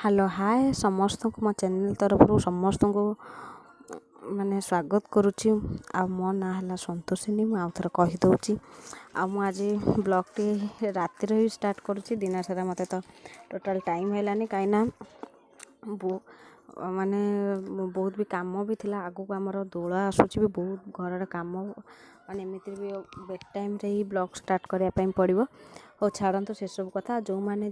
Hello hi ସମସ୍ତଙ୍କୁ ମୋ channel ତରଫରୁ ସମସ୍ତଙ୍କୁ ମାନେ ସ୍ୱାଗତ କରୁଛି। ଆଉ ମୋ ନାଁ ହେଲା ସନ୍ତୋଷିନୀ। ମୁଁ ଆଉ ଥରେ କହିଦେଉଛି। ଆଉ ମୁଁ ଆଜି ବ୍ଲଗ୍ଟି ରାତିରେ ହିଁ ଷ୍ଟାର୍ଟ କରୁଛି। ଦିନ ସାରା ମୋତେ ତ ଟୋଟାଲ୍ ଟାଇମ୍ ହେଲାନି, କାହିଁକିନା ମାନେ ବହୁତ ବି କାମ ବି ଥିଲା। ଆଗକୁ ଆମର ଦୋଳ ଆସୁଛି ବି, ବହୁତ ଘରର କାମ, ମାନେ ଏମିତିରେ ବି ବେଡ୍ ଟାଇମ୍ରେ ହିଁ ବ୍ଲଗ୍ ଷ୍ଟାର୍ଟ କରିବା ପାଇଁ ପଡ଼ିବ। ହଉ ଛାଡ଼ନ୍ତୁ ସେସବୁ କଥା। ଯେଉଁମାନେ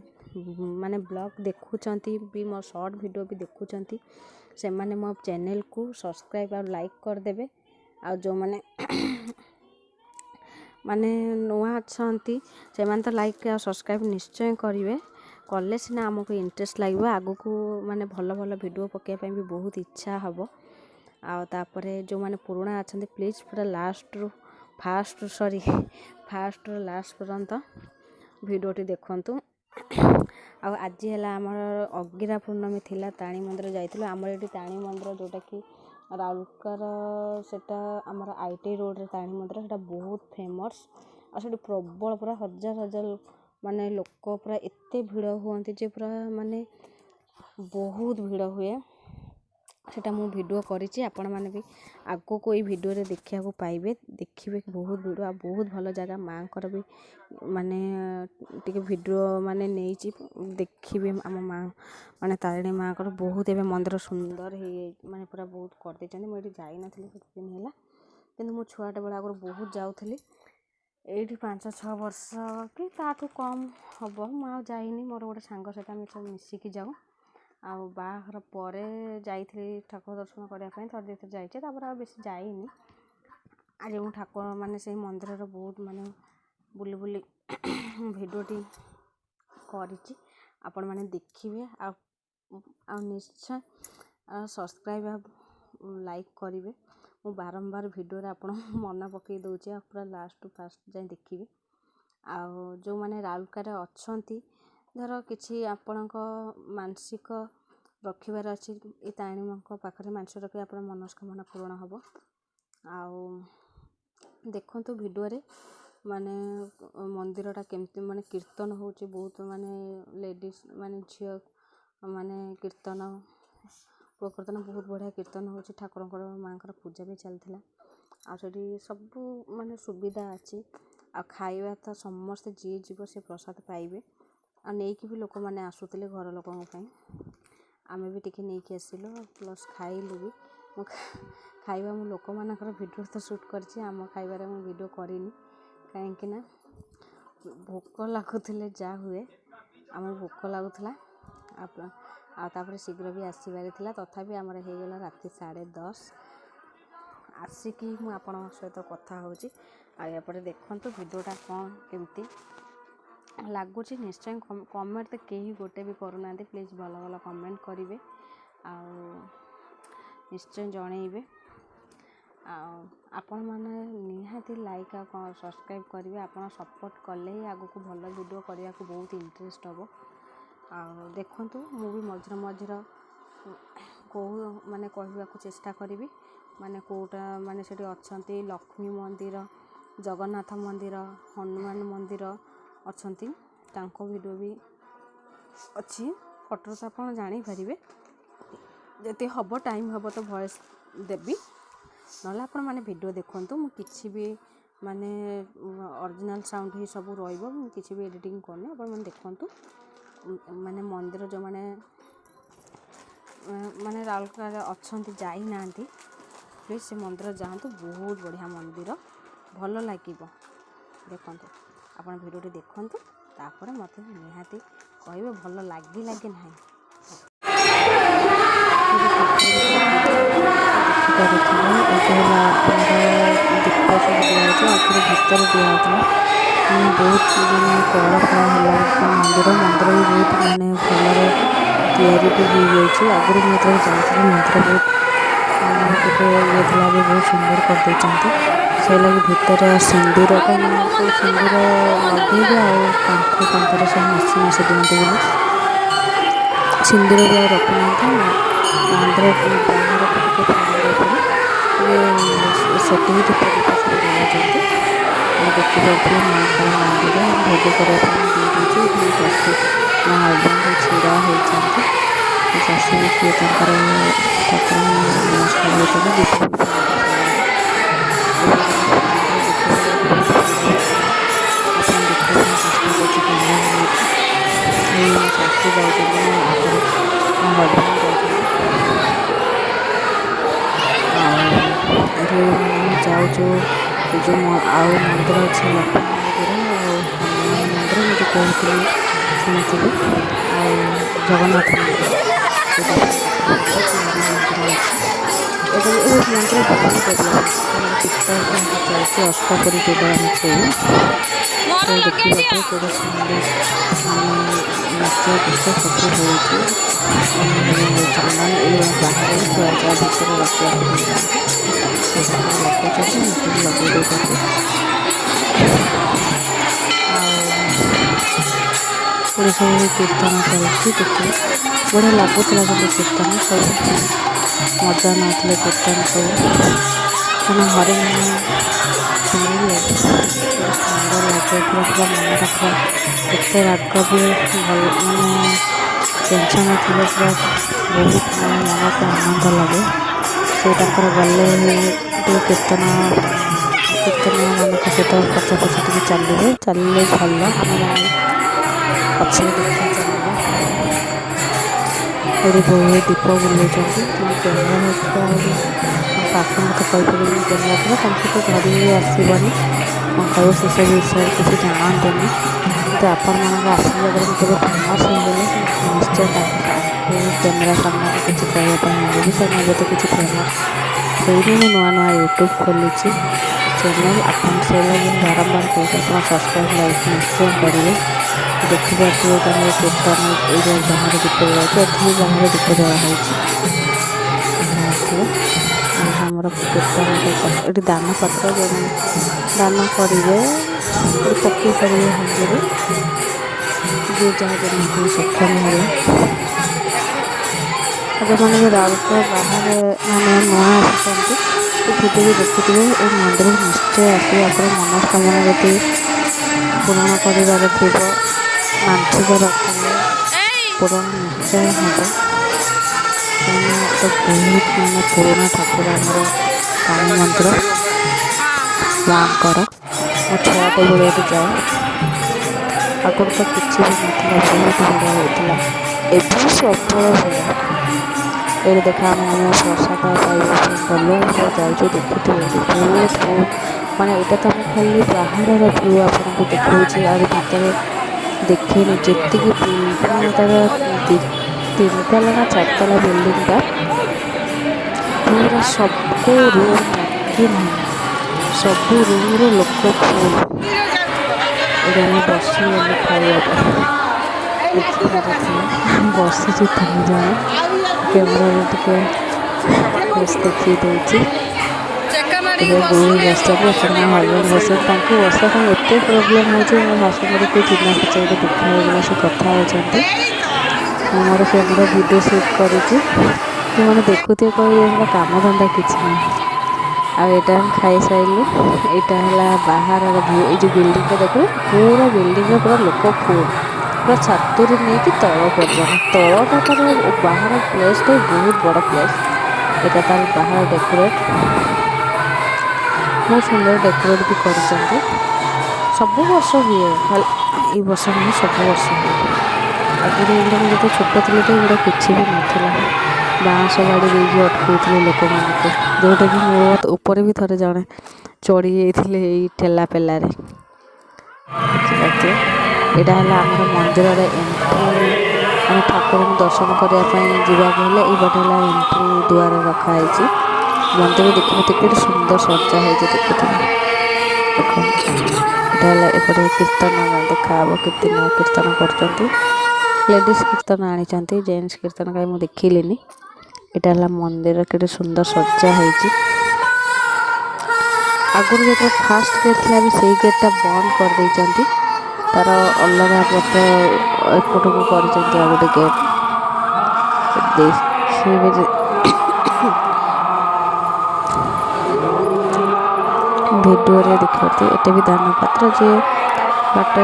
ମାନେ ବ୍ଲଗ୍ ଦେଖୁଛନ୍ତି ବି, ମୋ ସର୍ଟ ଭିଡ଼ିଓ ବି ଦେଖୁଛନ୍ତି, ସେମାନେ ମୋ ଚ୍ୟାନେଲ୍କୁ ସବସ୍କ୍ରାଇବ୍ ଆଉ ଲାଇକ୍ କରିଦେବେ। ଆଉ ଯେଉଁମାନେ ମାନେ ନୂଆ ଅଛନ୍ତି ସେମାନେ ତ ଲାଇକ୍ ଆଉ ସବସ୍କ୍ରାଇବ୍ ନିଶ୍ଚୟ କରିବେ। କଲେ ସିନା ଆମକୁ ଇଣ୍ଟରେଷ୍ଟ ଲାଗିବ, ଆଗକୁ ମାନେ ଭଲ ଭଲ ଭିଡ଼ିଓ ପକାଇବା ପାଇଁ ବି ବହୁତ ଇଚ୍ଛା ହେବ। ଆଉ ତାପରେ ଯେଉଁମାନେ ପୁରୁଣା ଅଛନ୍ତି ପ୍ଲିଜ୍ ପୁରା ଫାଷ୍ଟରୁ ଲାଷ୍ଟ ପର୍ଯ୍ୟନ୍ତ ଭିଡ଼ିଓଟି ଦେଖନ୍ତୁ। ଆଉ ଆଜି ହେଲା ଆମର ଅଗିରା ପୂର୍ଣ୍ଣମୀ ଥିଲା। ତାରିଣୀ ମନ୍ଦିର ଯାଇଥିଲୁ। ଆମର ଏଠି ତାରିଣୀ ମନ୍ଦିର ଯେଉଁଟାକି ରାଉରକେଲାର, ସେଇଟା ଆମର ITI ରୋଡ଼ରେ ତାରିଣୀ ମନ୍ଦିର, ସେଇଟା ବହୁତ ଫେମସ୍। ଆଉ ସେଠି ପ୍ରବଳ ପୁରା ହଜାର ହଜାର ମାନେ ଲୋକ ପୁରା ଏତେ ଭିଡ଼ ହୁଅନ୍ତି ଯେ ପୁରା ମାନେ ବହୁତ ଭିଡ଼ ହୁଏ। ସେଇଟା ମୁଁ ଭିଡ଼ିଓ କରିଛି, ଆପଣମାନେ ବି ଆଗକୁ ଏଇ ଭିଡ଼ିଓରେ ଦେଖିବାକୁ ପାଇବେ। ଦେଖିବେ ବହୁତ ଭିଡ଼ିଓ ଆଉ ବହୁତ ଭଲ ଜାଗା। ମାଆଙ୍କର ବି ମାନେ ଟିକେ ଭିଡ଼ିଓ ମାନେ ନେଇଛି, ଦେଖିବେ। ଆମ ମା ମାନେ ତାରିଣୀ ମାଆଙ୍କର ବହୁତ ଏବେ ମନ୍ଦିର ସୁନ୍ଦର ହେଇଯାଇଛି, ମାନେ ପୁରା ବହୁତ କରିଦେଇଛନ୍ତି। ମୁଁ ଏଠି ଯାଇନଥିଲି କିଛି ଦିନ ହେଲା, କିନ୍ତୁ ମୁଁ ଛୁଆଟା ବେଳେ ଆଗରୁ ବହୁତ ଯାଉଥିଲି। ଏଇଠି 5-6 ବର୍ଷ କି ତାଠୁ କମ୍ ହେବ ମୁଁ ଆଉ ଯାଇନି। ମୋର ଗୋଟେ ସାଙ୍ଗ ସହିତ ଆମେ ସବୁ ମିଶିକି ଯାଉ। ଆଉ ବାହାଘର ପରେ ଯାଇଥିଲି ଠାକୁର ଦର୍ଶନ କରିବା ପାଇଁ, ଥରେ ଦୁଇ ଥର ଯାଇଛି, ତାପରେ ଆଉ ବେଶୀ ଯାଇନି। ଆଜି ମୁଁ ଠାକୁର ମାନେ ସେଇ ମନ୍ଦିରର ବହୁତ ମାନେ ବୁଲି ବୁଲି ଭିଡ଼ିଓଟି କରିଛି, ଆପଣମାନେ ଦେଖିବେ। ଆଉ ନିଶ୍ଚୟ ସବସ୍କ୍ରାଇବ୍ ଆଉ ଲାଇକ୍ କରିବେ। ମୁଁ ବାରମ୍ବାର ଭିଡ଼ିଓରେ ଆପଣ ମନେ ପକାଇ ଦେଉଛି, ଆଉ ପୁରା ଲାଷ୍ଟରୁ ଫାଷ୍ଟ ଯାଇ ଦେଖିବେ। ଆଉ ଯେଉଁମାନେ ରାଉରକେଲାରେ ଅଛନ୍ତି, ଧର କିଛି ଆପଣଙ୍କ ମାନସିକ ରଖିବାର ଅଛି, ଏ ତାରିଣୀ ମାଆଙ୍କ ପାଖରେ ମାନସିକ ରଖିଲେ ଆପଣ ମନସ୍କାମନା ପୂରଣ ହେବ। ଆଉ ଦେଖନ୍ତୁ ଭିଡ଼ିଓରେ ମାନେ ମନ୍ଦିରଟା କେମିତି ମାନେ କୀର୍ତ୍ତନ ହେଉଛି, ବହୁତ ମାନେ ଲେଡ଼ିଜ୍ ମାନେ ଝିଅ ମାନେ କୀର୍ତ୍ତନ ବହୁତ ବଢ଼ିଆ କୀର୍ତ୍ତନ ହେଉଛି। ଠାକୁରଙ୍କର ମାଆଙ୍କର ପୂଜା ବି ଚାଲିଥିଲା। ଆଉ ସେଠି ସବୁ ମାନେ ସୁବିଧା ଅଛି। ଆଉ ଖାଇବା ତ ସମସ୍ତେ ଯିଏ ଯିବ ସେ ପ୍ରସାଦ ପାଇବେ। ଆଉ ନେଇକି ବି ଲୋକମାନେ ଆସୁଥିଲେ ଘର ଲୋକଙ୍କ ପାଇଁ। ଆମେ ବି ଟିକେ ନେଇକି ଆସିଲୁ, ପ୍ଲସ୍ ଖାଇଲୁ ବି। ଖାଇବା ମୁଁ ଲୋକମାନଙ୍କର ଭିଡ଼ିଓ ତ ସୁଟ୍ କରିଛି, ଆମ ଖାଇବାରେ ମୁଁ ଭିଡ଼ିଓ କରିନି, କାହିଁକିନା ଭୋକ ଲାଗୁଥିଲେ ଯାହା ହୁଏ, ଆମକୁ ଭୋକ ଲାଗୁଥିଲା। ଆଉ ତାପରେ ଶୀଘ୍ର ବି ଆସିବାର ଥିଲା। ତଥାପି ଆମର ହେଇଗଲା ରାତି 10:30 ଆସିକି ମୁଁ ଆପଣଙ୍କ ସହିତ କଥା ହେଉଛି। ଆଉ ଏପଟେ ଦେଖନ୍ତୁ ଭିଡ଼ିଓଟା କ'ଣ କେମିତି ଲାଗୁଛି। ନିଶ୍ଚୟ କମେଣ୍ଟ ତ କେହି ଗୋଟେ ବି କରୁନାହାନ୍ତି। ପ୍ଲିଜ୍ ଭଲ ଭଲ କମେଣ୍ଟ କରିବେ, ଆଉ ନିଶ୍ଚୟ ଜଣେଇବେ। ଆଉ ଆପଣମାନେ ନିହାତି ଲାଇକ୍ ଆଉ ସବସ୍କ୍ରାଇବ୍ କରିବେ। ଆପଣ ସପୋର୍ଟ କଲେ ହିଁ ଆଗକୁ ଭଲ ଭିଡ଼ିଓ କରିବାକୁ ବହୁତ ଇଣ୍ଟରେଷ୍ଟ ହେବ। ଆଉ ଦେଖନ୍ତୁ ମୁଁ ବି ମଝିରେ ମଝିରେ ମାନେ କହିବାକୁ ଚେଷ୍ଟା କରିବି, ମାନେ କେଉଁଟା ମାନେ ସେଠି ଅଛନ୍ତି ଲକ୍ଷ୍ମୀ ମନ୍ଦିର, ଜଗନ୍ନାଥ ମନ୍ଦିର, ହନୁମାନ ମନ୍ଦିର ଅଛନ୍ତି, ତାଙ୍କ ଭିଡ଼ିଓ ବି ଅଛି। ଫଟୋରେ ତ ଆପଣ ଜାଣିପାରିବେ। ଯଦି ହେବ ଟାଇମ୍ ହେବ ତ ଭଏସ୍ ଦେବି, ନହେଲେ ଆପଣମାନେ ଭିଡ଼ିଓ ଦେଖନ୍ତୁ। ମୁଁ କିଛି ବି ମାନେ ଅରିଜିନାଲ୍ ସାଉଣ୍ଡ ହିଁ ସବୁ ରହିବ, ମୁଁ କିଛି ବି ଏଡ଼ିଟିଂ କରୁନି। ଆପଣମାନେ ଦେଖନ୍ତୁ। ମାନେ ମନ୍ଦିର ଯେଉଁମାନେ ମାନେ ରାଉରକେଲାରେ ଅଛନ୍ତି ଯାଇନାହାନ୍ତି, ପ୍ଲିଜ୍ ସେ ମନ୍ଦିର ଯାଆନ୍ତୁ। ବହୁତ ବଢ଼ିଆ ମନ୍ଦିର, ଭଲ ଲାଗିବ। ଦେଖନ୍ତୁ, ଆପଣ ଭିଡ଼ିଓଟି ଦେଖନ୍ତୁ, ତାପରେ ମୋତେ ନିହାତି କହିବେ ଭଲ ଲାଗିଲା କି ନାହିଁ। ଦେଖିପାରୁଥିବେ ଏବେ ହେଲା ଆମର ଦୀପ ସବୁ ଦିଆହେଉଛି। ଆଗରୁ ଭିତରେ ଦିଆହେଉଥିଲା, ମାନେ ବହୁତ ମାନେ କଳା ଫଳା ହେଲା ମନ୍ଦିର ବି ବହୁତ ମାନେ ଭଲରେ ତିଆରି ବି ହେଇଯାଇଛି। ଆଗରୁ ମୁଁ ଯେତେବେଳେ ଯାଇଥିଲି ମନ୍ଦିର ବହୁତ ମାନେ ଟିକେ ଇଏ ଥିଲା, ଏବେ ବହୁତ ସୁନ୍ଦର କରିଦେଇଛନ୍ତି। ସେ ଲାଗି ଭିତରେ ସିନ୍ଦୁର, କାହିଁକିନା ସବୁ ସିନ୍ଦୁର ଲଗେଇବେ ଆଉ କାନ୍ଥରେ ସବୁ ମାସି ଦିଅନ୍ତି ବୋଲି ସିନ୍ଦୁର ବି ଆଉ ରଖୁନାହାନ୍ତି। ମନ୍ଦିର ବାହାରକୁ ଟିକେ ଫ୍ରଣ୍ଟ ଉପରେ ଟିକେ ସେଠିକି ଧୂପ ଦୀପ ସବୁ ଜଳାଉଛନ୍ତି। ଆଉ ଦେଖିପାରୁଥିବେ ମାଆଙ୍କର ମନ୍ଦିର ଭୋଗ କରିବା ପାଇଁ ମୁଁ ଦେଇଦେଇଛି। ଏଠି ମା ଉମାଙ୍କୁ ଛିଡ଼ା ହେଇଛନ୍ତି। ଚାଷୀ ସିଏ ତାଙ୍କର ଠାକୁର ନମସ୍କାର ହେଉଛନ୍ତି ଦୀପ ଚାଷୀ ଯାଉଛନ୍ତି ମୋ ଆଗରେ ମୋ ହଜବେଣ୍ଡ ଯାଉଛନ୍ତି ଆଉ ଏଠି ଆମେ ଯାଉଛୁ ଏ ଯେଉଁ ଆଉ ମନ୍ଦିର ଅଛି ଲକ୍ଷ୍ମୀ ମନ୍ଦିର ଆଉ ହନୁମାନ ମନ୍ଦିର ମୁଁ ଯେଉଁ କହୁଥିଲି ଶୁଣିଥିଲି ଆଉ ଜଗନ୍ନାଥ ମନ୍ଦିର ମନ୍ଦିର ଅଛି ଏବେ ମନ୍ଦିର ବହୁତ ଡେଭଲପ୍ କୀର୍ତ୍ତନ ଚାଲିଛି ଅଷ୍ଟପରି ଯୋଉଟା ଆମେ କହୁ ସେ ଦେଖିବାକୁ କେତେ ସୁନ୍ଦର ଆମେ ନାଚ ଗୀତ ସବୁ ହେଉଛି ଚନ୍ଦନ ଏଇ ବାହାରେ ଥୁଆଯାଏ ଭିତରେ ରଖିବାକୁ ଦେଇଥାନ୍ତି ସେଠାରେ ଲଗାଉଛନ୍ତି ମତେ ଲଗାଇ ଦେଉଛନ୍ତି ଆଉ ଏଠି ସବୁ କୀର୍ତ୍ତନ ଚାଲିଛି ଦେଖିଲେ ବଢ଼ିଆ ଲାଗୁଥିଲା କିନ୍ତୁ କୀର୍ତ୍ତନ ସବୁ ମଜା ନେଉଥିଲେ କୀର୍ତ୍ତନ ସବୁ କାରଣ ହରିନାମ ଶୁଣିଲେ ସୁନ୍ଦର ଲାଗେ ପୁରା ମନଟା ପୁରା କେତେ ରାଗ ବି ଭଲ ମାନେ ଟେନସନ୍ ଥିଲେ ପୁରା ବହୁତ ମନକୁ ଆନନ୍ଦ ଲାଗେ ସେ ତାଙ୍କର ଗଲେ ଟିକେ କୀର୍ତ୍ତନମାନଙ୍କ ସହିତ ପଛ ଟିକେ ଚାଲିଲେ ଭଲ ଆମେ ପଛରେ ଦେଖି ଚାଲିବା ଏଠି ବହୁ ଦୀପ ବୁଲାଉଛନ୍ତି କ୍ୟାମେରା ପାଖ ମତେ କହିପାରିବେନି କ୍ୟାମେରା ଥିଲା ତାଙ୍କୁ ତ ଧରିକି ଆସିବନି କ'ଣ କହିବ ସେସବୁ ବିଷୟରେ କିଛି ଜାଣନ୍ତିନି କିନ୍ତୁ ଆପଣମାନଙ୍କ ଆସିଲା ବେଳେ ମୁଁ କେବେ ଫେମସ୍ ହେଇଗଲେ ନିଶ୍ଚୟ ତାଙ୍କୁ କ୍ୟାମେରା ସାମ୍ନାରେ କିଛି କହିବା ପାଇଁ ଆଣିବି କାରଣ ଏବେ ତ କିଛି ଫେମସ୍ ହେଇନି ମୁଁ ନୂଆ ୟୁଟ୍ୟୁବ୍ ଖୋଲିଛି ଚ୍ୟାନେଲ୍ ଆପଣ ସେ ଲାଗି ବାରମ୍ବାର କହୁଛି ଆପଣ ସବସ୍କ୍ରାଇବ୍ ଲାଇକ୍ ନିଶ୍ଚୟ କରିବେ ଦେଖିପାରୁଥିବେ ତାଙ୍କର କୀର୍ତ୍ତନ ଏଇ ଯେଉଁ ବାହାରେ ଦୀପ ଜଳାଉଛି ଏଠି ବାହାରେ ଦୀପ ଜଳା ହେଉଛି ଆମର କୀର୍ତ୍ତନ ଏଠି ଦାନପତ୍ର ଜଣେ ଦାନ କରିବେ ଏଠି ପକେଇ ପାରିବେ ହାଣ୍ଡିରେ ଯିଏ ଯାହା ଯେମିତି ସକ୍ଷମ ହେଲା ଯେଉଁମାନେ ବି ରାଉରକେଲା ବାହାରେ ମାନେ ନୂଆ ଆସିଛନ୍ତି ଏ ଭିଡ଼ିଓ ଦେଖିଥିବେ ଏ ମନ୍ଦିର ନିଶ୍ଚୟ ଆସିବେ ଆପଣ ମନସ୍କାମନା ଯଦି ପୂରଣ କରିବାର ଥିବ ମାନସିକ ରଖିଲେ ପୂରଣ ନିଶ୍ଚୟ ହେବ କାରଣ ଏଇଟା ବହୁତ ମାନେ ପୁରୁଣା ଠାକୁର ଆମର କାଳୀ ମନ୍ଦିର ମାଙ୍କର ମୁଁ ଛୁଆଟେ ବେଳେ ଏଠି ଯାଏ ଆଗରୁ ତ କିଛି ବି ନଥିଲା ବହୁତ ଭିଡ଼ ହେଉଥିଲା ଏବେ ପ୍ରବଳ ଭିଡ଼ ଏଠି ଦେଖା ଆମେ ପ୍ରସାଦ ପାଇବା ପାଇଁ ଗଲୁ ଆମେ ଯାଇଛୁ ଦେଖିଥିବୁ ବହୁତ ମାନେ ଏଇଟା ତ ମୁଁ ଖାଲି ବାହାରର ଭ୍ୟୁ ଆପଣଙ୍କୁ ଦେଖାଉଛି ଆହୁରି ଭିତରେ ଦେଖେନି ଯେତିକି ମାନେ ତାର 3 ତାଲା ନା 4 ତାଲା ବିଲ୍ଡିଂଟା ପୁରା ସବୁ ରୁମ୍ ବାକି ନାହିଁ ସବୁ ରୁମ୍ରେ ଲୋକ ଫୁଲ୍ ଏଠି ଆମେ ବସିଗଲୁ ଖାଇବା ପାଇଁ ଦେଖିପାରୁଥିଲେ ବସିଛୁ 3 ଜଣ କ୍ୟାମେରାରେ ଟିକେ ଫେସ୍ ଦେଖେଇ ଦେଉଛି ଏବେ ବୋଉ ବସିଛନ୍ତି ଏପଟେ ମୋ ହଜବେଣ୍ଡ ବସିଛନ୍ତି ତାଙ୍କୁ ବସିବା ପାଇଁ ଏତେ ପ୍ରୋବ୍ଲେମ୍ ହେଉଛି ମୋ ଶାଶୁଙ୍କର କିଏ ଚିହ୍ନା ପରିଚୟରେ ଦେଖା ହେଇଗଲା ସେ କଥା ହେଉଛନ୍ତି ମୁଁ ମୋର କ୍ୟାମେରା ଭିଡ଼ିଓ ସୁଟ୍ କରୁଛି ଯେଉଁମାନେ ଦେଖୁଥିବେ କହିବେ ଏଗୁଡ଼ା କାମଧନ୍ଦା କିଛି ନାହିଁ ଆଉ ଏଇଟା ଆମେ ଖାଇସାରିଲୁ ଏଇଟା ହେଲା ବାହାରର ଭ୍ୟୁ ଏଇ ଯେଉଁ ବିଲ୍ଡିଂଟା ଦେଖୁଛୁ ପୁରା ବିଲ୍ଡିଂରେ ପୁରା ଲୋକ ଫୁଲ୍ ପୁରା ଛାତରୁ ନେଇକି ତଳ ପର୍ଯ୍ୟନ୍ତ ତଳଟା ତାର ବାହାର ପ୍ଲେସ୍ଟା ବହୁତ ବଡ଼ ପ୍ଲେସ୍ ଏଇଟା ତାର ବାହାର ଡେକୋରେଟ୍ ବହୁତ ସୁନ୍ଦର ଡେକୋରେଟ୍ ବି କରିଛନ୍ତି ସବୁ ବର୍ଷ ହୁଏ ଖାଲି ଏଇ ବର୍ଷ ନୁହେଁ ସବୁ ବର୍ଷ ହୁଏ ଆଗରୁ ଏଗୁଡ଼ା ମୁଁ ଯେତେ ଛୋଟ ଥିଲି ତ ଏଗୁଡ଼ା କିଛି ବି ନଥିଲା ବାଉଁଶ ବାଡ଼ି ଦେଇକି ଅଟକାଉଥିଲେ ଲୋକମାନଙ୍କୁ ଯେଉଁଟାକି ମୋ ଉପରେ ବି ଥରେ ଜଣେ ଚଢ଼ି ଯାଇଥିଲେ ଏଇ ଠେଲା ପେଲାରେ ଦେଖିପାରୁଥିବେ ଏଇଟା ହେଲା ଆମର ମନ୍ଦିରର ଏଣ୍ଟ୍ରି ଆମେ ଠାକୁରଙ୍କୁ ଦର୍ଶନ କରିବା ପାଇଁ ଯିବାକୁ ହେଲେ ଏଇପଟେ ହେଲା ଏଣ୍ଟ୍ରି ଦୁଆର ରଖାହେଇଛି ମନ୍ଦିର ଦେଖିବେ କେତେ ସୁନ୍ଦର ସଜା ହେଇଛି ଦେଖୁଥିବେ ଦେଖନ୍ତୁ ଏଇଟା ହେଲା ଏପଟେ କୀର୍ତ୍ତନ ଦେଖାହେବ କେତେ ନୂଆ କୀର୍ତ୍ତନ କରୁଛନ୍ତି ଲେଡ଼ିଜ୍ କୀର୍ତ୍ତନ ଆଣିଛନ୍ତି ଜେଣ୍ଟସ୍ କୀର୍ତ୍ତନ କାହିଁ ମୁଁ ଦେଖିଲିନି ଏଇଟା ହେଲା ମନ୍ଦିର କେତେ ସୁନ୍ଦର ସଜା ହେଇଛି ଆଗରୁ ଯେତେବେଳେ ଫାଷ୍ଟ ଗେଟ୍ ଥିଲା ବି ସେଇ ଗେଟ୍ଟା ବନ୍ଦ କରିଦେଇଛନ୍ତି ତାର ଅଲଗା ପଟ ଏପଟକୁ କରିଛନ୍ତି ଆଉ ଗୋଟେ ଗେଟ୍ ଦେଖିବେ ଭିଡ଼ିଓରେ ଦେଖିପାରୁଥିବେ ଏଟା ବି ଦାନ ପାତ୍ର ଯେ ବାଟ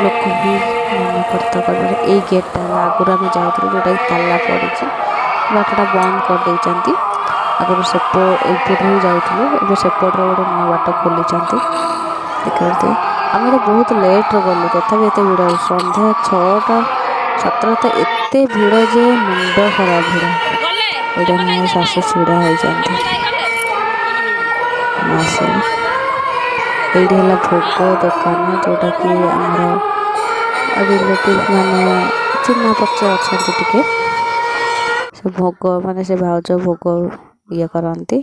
ଲୋକ ବି ମନେପଡ଼ତା କରିବାରେ ଏଇ ଗେଟ୍ଟା ହେଲା ଆଗରୁ ଆମେ ଯାଉଥିଲୁ ଯେଉଁଟାକି ତାଲା ପଡ଼ିଛି ବାଟଟା ବନ୍ଦ କରିଦେଇଛନ୍ତି। ଆଗରୁ ଏଇପଟରୁ ହିଁ ଯାଉଥିଲୁ, ଏବେ ସେପଟରେ ଗୋଟେ ନୂଆ ବାଟ ଖୋଲିଛନ୍ତି ଦେଖିପାରୁଥିବେ। ଆମେ ତ ବହୁତ ଲେଟ୍ରେ ଗଲୁ ତଥାପି ଏତେ ଭିଡ଼ ସନ୍ଧ୍ୟା 6ଟା 7ଟା ତ ଏତେ ଭିଡ଼ ଯେ ମୁଣ୍ଡ ଖରାପ ଭିଡ଼। ଏଇଟା ମୋ ଶାଶୁ ଛିଡ଼ା ହେଇଛନ୍ତି ଆସିଲେ। ଏଇଠି ହେଲା ଭୋଗ ଦୋକାନ ଯେଉଁଟାକି ଆମର ରିଲେଟିଭ୍ ମାନେ ଚିହ୍ନା ପରିଚୟ ଅଛନ୍ତି ଟିକେ, ସେ ଭୋଗ ମାନେ ସେ ଭାଉଜ ଭୋଗ ଇଏ କରନ୍ତି।